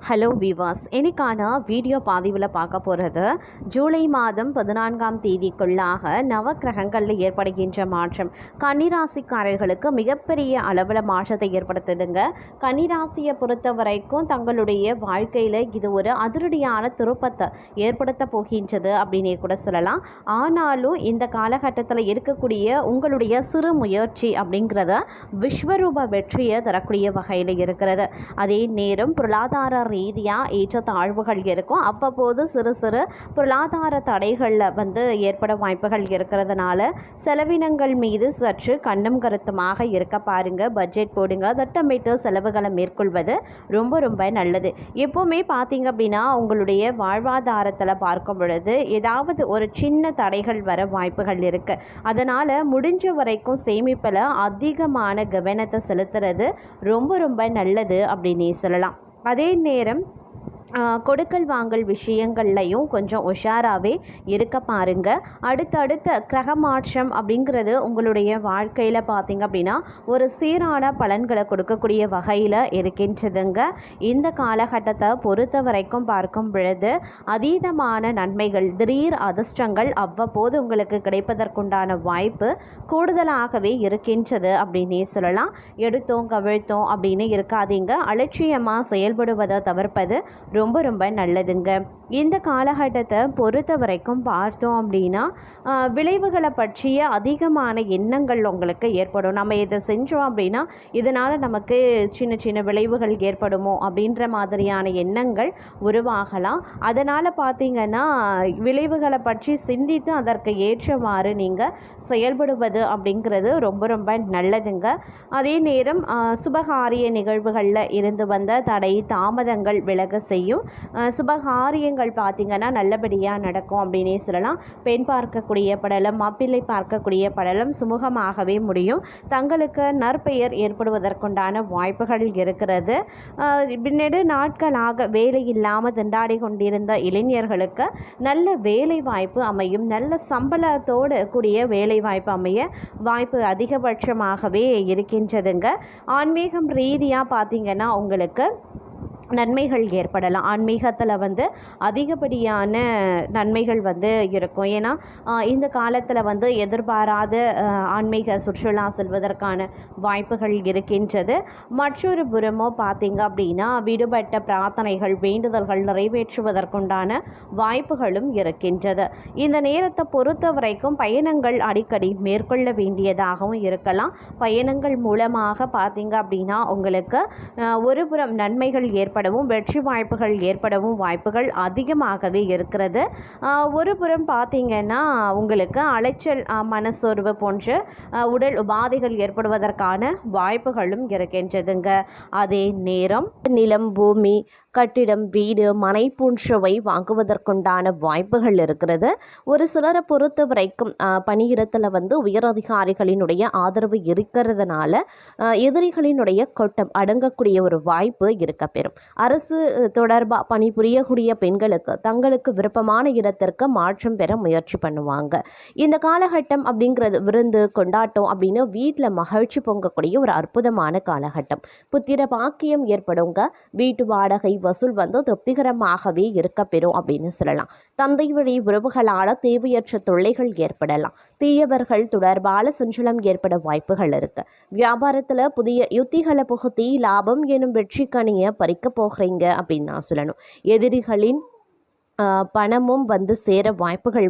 Hello விவாஸ், இன்னைக்கான video பதிவில் பார்க்க போகிறது ஜூலை மாதம் 14ஆம் தேதிக்குள்ளாக நவக்கிரகங்களில் ஏற்படுகின்ற மாற்றம் கன்னிராசிக்காரர்களுக்கு மிகப்பெரிய அளவில் மாற்றத்தை ஏற்படுத்துதுங்க. கன்னிராசியை பொறுத்த வரைக்கும் தங்களுடைய வாழ்க்கையில் இது ஒரு அதிரடியான திருப்பத்தை ஏற்படுத்த போகின்றது அப்படின்னே கூட சொல்லலாம். ஆனாலும் இந்த காலகட்டத்தில் இருக்கக்கூடிய உங்களுடைய சிறு முயற்சி அப்படிங்கிறத விஸ்வரூப வெற்றியை தரக்கூடிய வகையில் இருக்கிறது. அதே நேரம் பொருளாதார ரீதியாக ஏற்றத்தாழ்வுகள் இருக்கும். அவ்வப்போது சிறு சிறு பொருளாதார தடைகளில் ஏற்பட வாய்ப்புகள் இருக்கிறதுனால செலவினங்கள் மீது சற்று கண்ணும் கருத்துமாக இருக்க பாருங்க. பட்ஜெட் போடுங்க, திட்டமிட்டு செலவுகளை மேற்கொள்வது ரொம்ப ரொம்ப நல்லது. எப்போவுமே பார்த்தீங்க அப்படின்னா உங்களுடைய வாழ்வாதாரத்தில் பார்க்கும் பொழுது ஏதாவது ஒரு சின்ன தடைகள் வர வாய்ப்புகள் இருக்குது. அதனால் முடிஞ்ச வரைக்கும் சேமிப்பில் அதிகமான கவனத்தை செலுத்துறது ரொம்ப ரொம்ப நல்லது அப்படின்னே சொல்லலாம். அதே நேரம் கொடுக்கல் வாங்கல் விஷயங்கள்லையும் கொஞ்சம் உஷாராகவே இருக்க பாருங்க. அடுத்தடுத்த கிரக மாற்றம் அப்படிங்கிறது உங்களுடைய வாழ்க்கையில் பார்த்திங்க அப்படின்னா ஒரு சீரான பலன்களை கொடுக்கக்கூடிய வகையில் இருக்கின்றதுங்க. இந்த காலகட்டத்தை பொறுத்த வரைக்கும் பார்க்கும் பொழுது அதீதமான நன்மைகள், திடீர் அதிர்ஷ்டங்கள் அவ்வப்போது உங்களுக்கு கிடைப்பதற்குண்டான வாய்ப்பு கூடுதலாகவே இருக்கின்றது அப்படின்னே சொல்லலாம். எடுத்தோம் கவிழ்த்தோம் அப்படின்னு இருக்காதீங்க. அலட்சியமாக செயல்படுவதை தவிர்ப்பது ரொம்ப ரொம்ப நல்லதுங்க. இந்த காலகட்டத்தை பொறுத்த வரைக்கும் பார்த்தோம் அப்படின்னா விளைவுகளை பற்றிய அதிகமான எண்ணங்கள் உங்களுக்கு ஏற்படும். நம்ம இதை செஞ்சோம் அப்படின்னா இதனால் நமக்கு சின்ன சின்ன விளைவுகள் ஏற்படுமோ அப்படின்ற மாதிரியான எண்ணங்கள் உருவாகலாம். அதனால் பார்த்திங்கன்னா விளைவுகளை பற்றி சிந்தித்து அதற்கு ஏற்றவாறு நீங்கள் செயல்படுவது அப்படிங்கிறது ரொம்ப ரொம்ப நல்லதுங்க. அதே நேரம் சுபகாரிய நிகழ்வுகளில் இருந்து வந்த தடை தாமதங்கள் விலக செய்யும். சுபகாரியங்கள் பார்த்திங்கன்னா நல்லபடியாக நடக்கும் அப்படின்னே சொல்லலாம். பெண் பார்க்கக்கூடிய படலம், மாப்பிள்ளை பார்க்கக்கூடிய படலம் சுமூகமாகவே முடியும். தங்களுக்கு நற்பெயர் ஏற்படுவதற்குண்டான வாய்ப்புகள் இருக்கிறது. நெடு நாட்களாக வேலை இல்லாமல் திண்டாடி கொண்டிருந்த இளைஞர்களுக்கு நல்ல வேலை வாய்ப்பு அமையும். நல்ல சம்பளத்தோடு கூடிய வேலை வாய்ப்பு அமைய வாய்ப்பு அதிகபட்சமாகவே இருக்கின்றதுங்க. ஆன்மீகம் ரீதியாக பார்த்திங்கன்னா உங்களுக்கு நன்மைகள் ஏற்படலாம். ஆன்மீகத்தில் அதிகப்படியான நன்மைகள் இருக்கும். ஏன்னா இந்த காலத்தில் எதிர்பாராத ஆன்மீக சுற்றுலா செல்வதற்கான வாய்ப்புகள் இருக்கின்றது. மற்றொரு புறமோ பார்த்திங்க அப்படின்னா விடுபட்ட பிரார்த்தனைகள், வேண்டுதல்கள் நிறைவேற்றுவதற்குண்டான வாய்ப்புகளும் இருக்கின்றது. இந்த நேரத்தை பொறுத்த வரைக்கும் பயணங்கள் அடிக்கடி மேற்கொள்ள வேண்டியதாகவும் இருக்கலாம். பயணங்கள் மூலமாக பார்த்திங்க அப்படின்னா உங்களுக்கு ஒருபுறம் நன்மைகள் ஏற்படவும் வெற்றி வாய்ப்புகள் ஏற்படவும் வாய்ப்புகள் அதிகமாகவே இருக்கிறது. ஒரு புறம் பார்த்திங்கன்னா உங்களுக்கு அலைச்சல், மனசோர்வு போன்ற உடல் உபாதைகள் ஏற்படுவதற்கான வாய்ப்புகளும் இருக்கின்றதுங்க. அதே நேரம் நிலம், பூமி, கட்டிடம், வீடு, மனை போன்றவை வாங்குவதற்குண்டான வாய்ப்புகள் இருக்கிறது. ஒரு சிலரை பொறுத்த வரைக்கும் பணியிடத்தில் உயரதிகாரிகளினுடைய ஆதரவு இருக்கிறதுனால எதிரிகளினுடைய கொட்டம் அடங்கக்கூடிய ஒரு வாய்ப்பு இருக்க பெறும். அரசு தொடர்பாக பணிபுரியக்கூடிய பெண்களுக்கு தங்களுக்கு விருப்பமான இடத்திற்கு மாற்றம் பெற முயற்சி பண்ணுவாங்க. இந்த காலகட்டம் அப்படிங்கிறது விருந்து கொண்டாட்டம் அப்படின்னு வீட்டில் மகிழ்ச்சி பொங்கக்கூடிய ஒரு அற்புதமான காலகட்டம். புத்திர பாக்கியம் ஏற்படுங்க. வீட்டு வாடகை வசூல் திருப்திகரமாகவே இருக்க பெறும் அப்படின்னு சொல்லலாம். தந்தை வழி உறவுகளால் தேவையற்ற தொல்லைகள் ஏற்படலாம். தீயவர்கள் தொடர்பான சஞ்சலம் ஏற்பட வாய்ப்புகள் இருக்கு. வியாபாரத்தில் புதிய யுத்திகளை புகுத்தி லாபம் எனும் வெற்றி கனியை பறிக்க போகிறீங்க அப்படின்னு நான் சொல்லணும். எதிரிகளின் பணமும் சேர வாய்ப்புகள்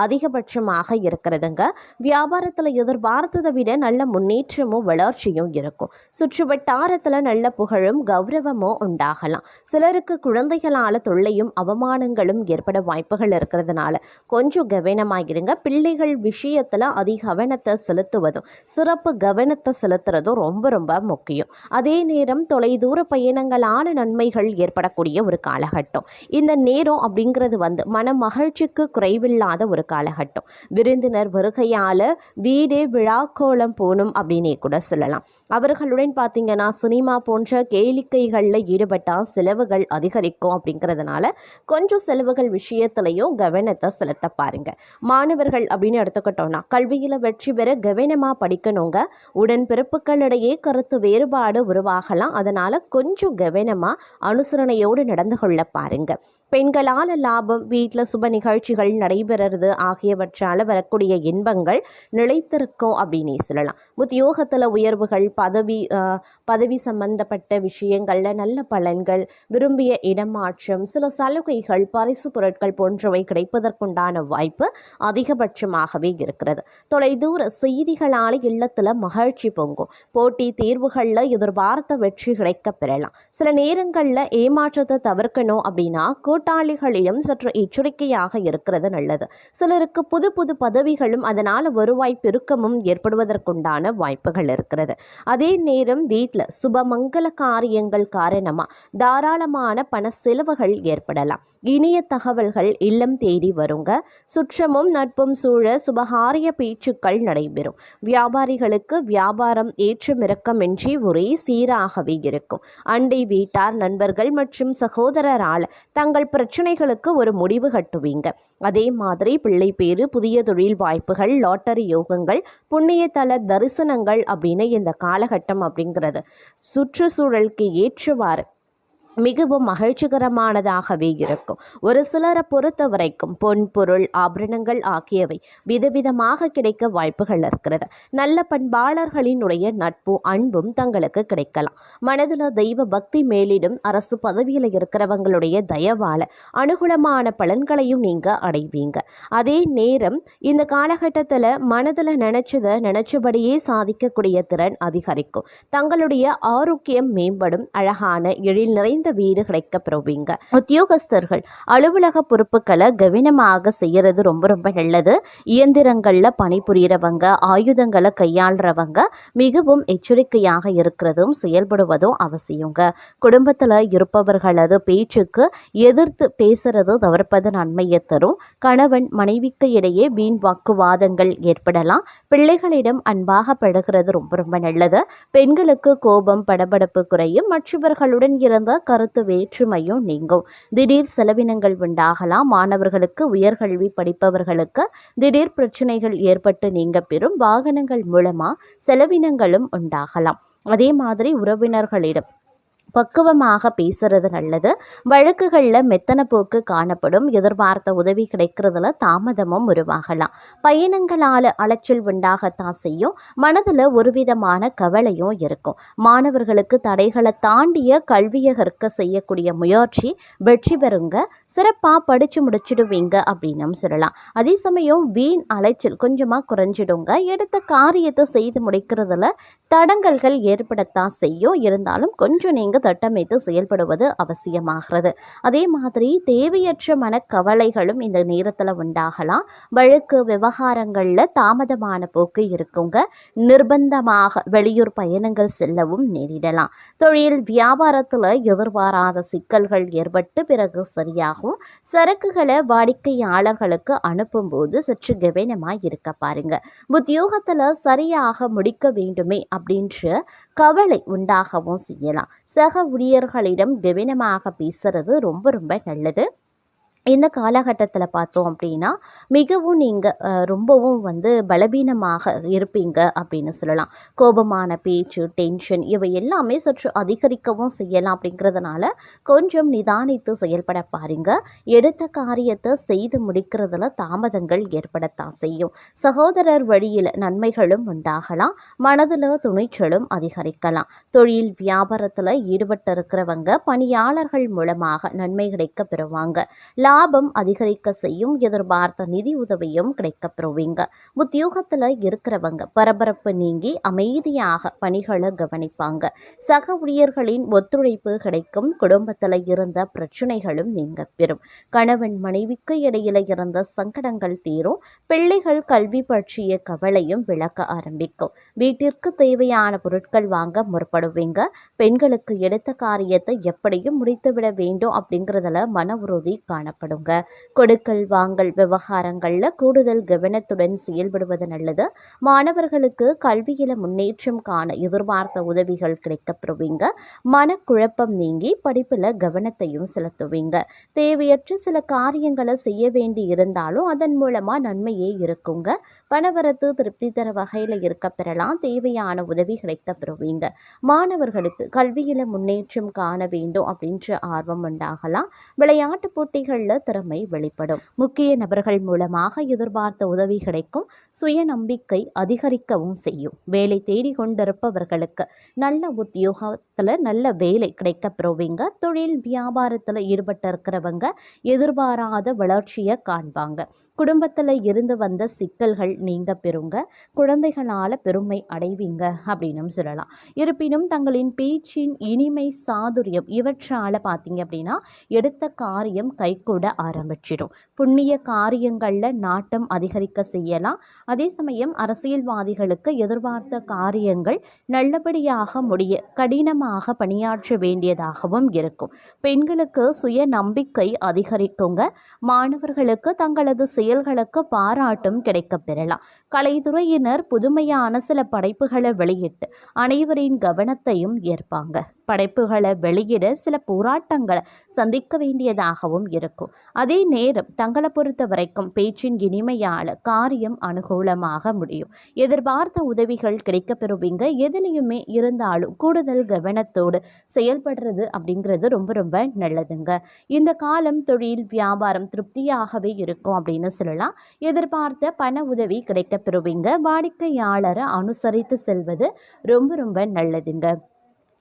அதிகபட்சமாக இருக்கிறதுங்க. வியாபாரத்தில் எதிர்பார்த்ததை விட நல்ல முன்னேற்றமும் வளர்ச்சியும் இருக்கும். சுற்று வட்டாரத்தில் நல்ல புகழும் கௌரவமும் உண்டாகலாம். சிலருக்கு குழந்தைகளால் தொல்லையும் அவமானங்களும் ஏற்பட வாய்ப்புகள் இருக்கிறதுனால கொஞ்சம் கவனமாகிருங்க. பிள்ளைகள் விஷயத்தில் அதிக கவனத்தை செலுத்துவதும் சிறப்பு கவனத்தை செலுத்துறதும் ரொம்ப ரொம்ப முக்கியம். அதே நேரம் தொலைதூர பயணங்களான நன்மைகள் ஏற்படக்கூடிய ஒரு காலகட்டம். இந்த நேரம் அப்படிங்கிறது மன மகிழ்ச்சிக்கு குறைவில்லாத ஒரு காலகட்டம். விருந்தினர் வருகையால் வீடே விழாக்கோலம் போகணும் அப்படின்னே கூட சொல்லலாம். அவர்களுடன் பார்த்தீங்கன்னா சினிமா போன்ற கேளிக்கைகளில் ஈடுபட்டால் செலவுகள் அதிகரிக்கும். அப்படிங்கிறதுனால கொஞ்சம் செலவுகள் விஷயத்திலையும் கவனத்தை செலுத்த பாருங்க. மாணவர்கள் அப்படின்னு எடுத்துக்கிட்டோம்னா கல்வியில் வெற்றி பெற கவனமாக படிக்கணுங்க. உடன்பிறப்புகளிடையே கருத்து வேறுபாடு உருவாகலாம். அதனால் கொஞ்சம் கவனமாக அனுசரணையோடு நடந்து கொள்ள பாருங்க. பெண்களால் லாபம், வீட்டில் சுப நிகழ்ச்சிகள் நடைபெறுறது ஆகியவற்றால் வரக்கூடிய இன்பங்கள் நிலைத்திருக்கும் அப்படின்னே சொல்லலாம். உத்தியோகத்தில் உயர்வுகள், பதவி சம்பந்தப்பட்ட விஷயங்களில் நல்ல பலன்கள், விரும்பிய இடமாற்றம், சில சலுகைகள், பரிசு பொருட்கள் போன்றவை கிடைப்பதற்குண்டான வாய்ப்பு அதிகபட்சமாகவே இருக்கிறது. தொலைதூர செய்திகளால் இல்லத்தில் மகிழ்ச்சி பொங்கும். போட்டி தேர்வுகளில் எதிர்பார்த்த வெற்றி கிடைக்க பெறலாம். சில நேரங்களில் ஏமாற்றத்தை தவிர்க்கணும் அப்படின்னா கூட்டாளிகளிடம் சற்று எச்சரிக்கையாக இருக்கிறது நல்லது. சிலருக்கு புது புது பதவிகளும் அதனால் வருவாய் பெருக்கமும் ஏற்படுவதற்குண்டான வாய்ப்புகள் இருக்கிறது. அதே நேரம் வீட்டில் சுபமங்கல காரியங்கள் காரணமாக தாராளமான பண செலவுகள் ஏற்படலாம். இனிய தகவல்கள் இல்லம் தேடி வருங்க. சுற்றமும் நட்பும் சூழ சுபகாரிய பேச்சுக்கள் நடைபெறும். வியாபாரிகளுக்கு வியாபாரம் ஏற்றமிறக்கமின்றி ஒரே சீராகவே இருக்கும். அண்டை வீட்டார், நண்பர்கள் மற்றும் சகோதரரால் தங்கள் பிரச்சனைகளுக்கு ஒரு முடிவு கட்டுவீங்க. அதே மாதிரி பிள்ளை பேரு, புதிய தொழில் வாய்ப்புகள், லாட்டரி யோகங்கள், புண்ணிய தல தரிசனங்கள் அப்படின்னு இந்த காலகட்டம் அப்படிங்கிறது சுற்றுச்சூழலுக்கு ஏற்றவாறு மிகவும் மகிழ்ச்சிகரமானதாகவே இருக்கும். ஒரு சிலரை பொறுத்த வரைக்கும் பொன் பொருள் ஆபரணங்கள் ஆகியவை விதவிதமாக கிடைக்க வாய்ப்புகள் இருக்கிறது. நல்ல பண்பாளர்களினுடைய நட்பும் அன்பும் தங்களுக்கு கிடைக்கலாம். மனதில் தெய்வ பக்தி மேலிடும். அரசு பதவியில் இருக்கிறவங்களுடைய தயவால அனுகூலமான பலன்களையும் நீங்க அடைவீங்க. அதே நேரம் இந்த காலகட்டத்தில் மனதில் நினைச்சபடியே சாதிக்கக்கூடிய திறன் அதிகரிக்கும். தங்களுடைய ஆரோக்கியம் மேம்படும். அழகான எழில் நிறைந்த வீடு கிடைக்க பெறுவீங்க. உத்தியோகஸ்தர்கள் அலுவலக பொறுப்புகளை கவனமாக செய்யறது ரொம்ப ரொம்ப நல்லது. இயந்திரங்கள்ல பணிபுரியறவங்க, ஆயுதங்களை கையாளுறவங்க மிகவும் எச்சரிக்கையாக இருக்கிறதும் செயல்படுவதும் அவசியங்க. குடும்பத்தில் இருப்பவர்களது பேச்சுக்கு எதிர்த்து பேசுறது தவிர்ப்பது நன்மையை தரும். கணவன் மனைவிக்கு இடையே வீண் வாக்குவாதங்கள் ஏற்படலாம். பிள்ளைகளிடம் அன்பாக பழகிறது ரொம்ப ரொம்ப நல்லது. பெண்களுக்கு கோபம், படபடப்பு குறையும். மற்றவர்களுடன் இருந்த கருத்து வேற்றுமையும் நீங்கும். திடீர் செலவினங்கள் உண்டாகலாம். மாணவர்களுக்கு, உயர்கல்வி படிப்பவர்களுக்கு திடீர் பிரச்சனைகள் ஏற்பட்டு நீங்க பெறும். வாகனங்கள் மூலமா செலவினங்களும் உண்டாகலாம். அதே மாதிரி உறவினர்களிடம் பக்குவமாக பேசுறது நல்லது. வழக்குகளில் மெத்தன போக்கு காணப்படும். எதிர்பார்த்த உதவி கிடைக்கிறதுல தாமதமும் உருவாகலாம். பயணங்களால் அலைச்சல் உண்டாகத்தான் செய்யும். மனதில் ஒரு விதமான கவலையும் இருக்கும். மாணவர்களுக்கு தடைகளை தாண்டிய கல்வியை கற்க செய்யக்கூடிய முயற்சி வெற்றி பெறுங்க. சிறப்பாக படித்து முடிச்சிடுவீங்க அப்படின்னு சொல்லலாம். அதே சமயம் வீண் அலைச்சல் கொஞ்சமாக குறைஞ்சிடுங்க. எடுத்த காரியத்தை செய்து முடிக்கிறதுல தடங்கல்கள் ஏற்படத்தான் செய்யும். இருந்தாலும் கொஞ்சம் நீங்கள் திட்டமிட்டு செயல்படுவது அவசியமாகிறது. அதே மாதிரி தேவையற்ற மனக்கவலைகளும் இந்த நேரத்தில் உண்டாகலாம். வழக்கு விவகாரங்களில் தாமதமான போக்கு இருக்குங்க. நிர்பந்தமாக வெளியூர் பயணங்கள் செல்லவும் நேரிடலாம். தொழில் வியாபாரத்தில் எதிர்பாராத சிக்கல்கள் ஏற்பட்டு பிறகு சரியாகும். சரக்குகளை வாடிக்கையாளர்களுக்கு அனுப்பும் போது சற்று கவனமாக இருக்க பாருங்க. உத்தியோகத்தில் சரியாக முடிக்க வேண்டுமே அப்படின்ற கவலை உண்டாகவும் செய்யலாம். சக ஊழியர்களிடம் கவனமாக பேசுறது ரொம்ப ரொம்ப நல்லது. இந்த காலகட்டத்தில் பார்த்தோம் அப்படின்னா மிகவும் நீங்கள் ரொம்பவும் பலவீனமாக இருப்பீங்க அப்படின்னு சொல்லலாம். கோபமான பேச்சு, டென்ஷன் இவை எல்லாமே சற்று அதிகரிக்கவும் செய்யலாம். அப்படிங்கிறதுனால கொஞ்சம் நிதானித்து செயல்பட பாருங்க. எடுத்த காரியத்தை செய்து முடிக்கிறதுல தாமதங்கள் ஏற்படத்தான் செய்யும். சகோதரர் வழியில் நன்மைகளும் உண்டாகலாம். மனதில் துணிச்சலும் அதிகரிக்கலாம். தொழில் வியாபாரத்தில் ஈடுபட்டு இருக்கிறவங்க பணியாளர்கள் மூலமாக நன்மை கிடைக்க பெறுவாங்க. லாபம் அதிகரிக்க செய்யும். எதிர்பார்த்த நிதி உதவியும் கிடைக்க பெறுவீங்க. உத்தியோகத்தில் இருக்கிறவங்க பரபரப்பு நீங்கி அமைதியாக பணிகளை கவனிப்பாங்க. சக ஊழியர்களின் ஒத்துழைப்பு கிடைக்கும். குடும்பத்தில் இருந்த பிரச்சனைகளும் நீங்க பெறும். கணவன் மனைவிக்கு இடையில இருந்த சங்கடங்கள் தீரும். பிள்ளைகள் கல்வி பற்றிய கவலையும் விளக்க ஆரம்பிக்கும். வீட்டிற்கு தேவையான பொருட்கள் வாங்க முற்படுவீங்க. பெண்களுக்கு எடுத்த காரியத்தை எப்படியும் முடித்துவிட வேண்டும் அப்படிங்கிறதுல மன உறுதி காணப்படும். காணப்படுங்க. கொடுக்கல் வாங்கல் விவகாரங்களில் கூடுதல் கவனத்துடன் செயல்படுவது நல்லது. மாணவர்களுக்கு கல்வியில முன்னேற்றம் காண எதிர்பார்த்த உதவிகள் கிடைக்கப்பெறுவீங்க. மனக்குழப்பம் நீங்கி படிப்பில் கவனத்தையும் செலுத்துவீங்க. தேவையற்ற சில காரியங்களை செய்ய வேண்டி இருந்தாலும் அதன் மூலமா நன்மையே இருக்குங்க. பணவரத்து திருப்தி தர வகையில் இருக்க பெறலாம். தேவையான உதவி கிடைக்கப்பெறுவீங்க. மாணவர்களுக்கு கல்வியில முன்னேற்றம் காண வேண்டும் அப்படின்ற ஆர்வம் உண்டாகலாம். விளையாட்டு போட்டிகளில் திறமை வெளிப்படும். முக்கிய நபர்கள் மூலமாக எதிர்பார்த்த உதவி கிடைக்கும். சுயநம்பிக்கை அதிகரிக்கவும் செய்யும். வேலை தேடி கொண்டிருப்பவர்களுக்கு நல்ல உத்தியோகத்தில் நல்ல வேலை கிடைக்கப்பெறுவீங்க. தொழில் வியாபாரத்தில் ஈடுபட்டு இருக்கிறவங்க எதிர்பாராத வளர்ச்சியை காண்பாங்க. குடும்பத்தில் இருந்து வந்த சிக்கல்கள் நீங்க பெறுங்க. குழந்தைகளால் பெருமை அடைவீங்க அப்படின்னு சொல்லலாம். இருப்பினும் தங்களின் பேச்சின் இனிமை சாதுரியம் இவற்றால் பார்த்தீங்க அப்படின்னா எடுத்த காரியம் கைகூட ஆரம்பிச்சிடும். புண்ணிய காரியங்களில் நாட்டம் அதிகரிக்க செய்யலாம். அதே சமயம் அரசியல்வாதிகளுக்கு எதிர்பார்த்த காரியங்கள் நல்லபடியாக முடிய கடினமாக பணியாற்ற வேண்டியதாகவும் இருக்கும். பெண்களுக்கு சுய நம்பிக்கை அதிகரிக்குங்க. மாணவர்களுக்கு தங்களது செயல்களுக்கு பாராட்டும் கிடைக்கப் பெறலாம். கலைத்துறையினர் புதுமையான சில படைப்புகளை வெளியிட்டு அனைவரின் கவனத்தையும் ஏற்பாங்க. படைப்புகளை வெளியிட சில போராட்டங்களை சந்திக்க வேண்டியதாகவும் இருக்கும். அதே நேரம் தங்களை பொறுத்த வரைக்கும் பேச்சின் இனிமையால் காரியம் அனுகூலமாக முடியும். எதிர்பார்த்த உதவிகள் கிடைக்கப்பெறுவீங்க. எதுலையுமே இருந்தாலும் கூடுதல் கவனத்தோடு செயல்படுறது அப்படிங்கிறது ரொம்ப ரொம்ப நல்லதுங்க. இந்த காலம் தொழில் வியாபாரம் திருப்தியாகவே இருக்கும் அப்படின்னு சொல்லலாம். எதிர்பார்த்த பண உதவி கிடைக்கப்பெறுவீங்க. வாடிக்கையாளரை அனுசரித்து செல்வது ரொம்ப ரொம்ப நல்லதுங்க.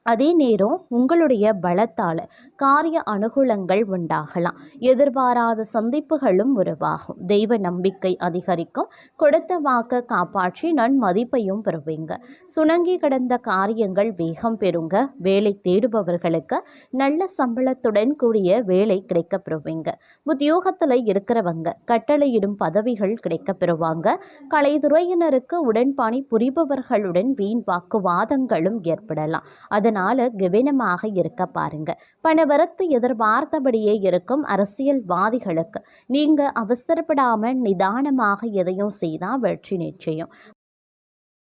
அதே நேரம் உங்களுடைய பலத்தால் காரிய அனுகூலங்கள் உண்டாகலாம். எதிர்பாராத சந்திப்புகளும் உருவாகும். தெய்வ நம்பிக்கை அதிகரிக்கும். கொடுத்த வாக்க காப்பாற்றி நன்மதிப்பையும் பெறுவீங்க. சுணங்கி கிடந்த காரியங்கள் வேகம் பெறுங்க. வேலை தேடுபவர்களுக்கு நல்ல சம்பளத்துடன் கூடிய வேலை கிடைக்கப்பெறுவீங்க. உத்தியோகத்தில் இருக்கிறவங்க கட்டளையிடும் பதவிகள் கிடைக்கப்பெறுவாங்க. கலைத்துறையினருக்கு உடன்பணி புரிபவர்களுடன் வீண் வாக்குவாதங்களும் ஏற்படலாம். அதனால கவனமாக இருக்க பாருங்க. பணவரத்து எதிர்பார்த்தபடியே இருக்கும். அரசியல்வாதிகளுக்கு நீங்க அவசரப்படாம நிதானமாக எதையும் செய்தால் வெற்றி நிச்சயம்.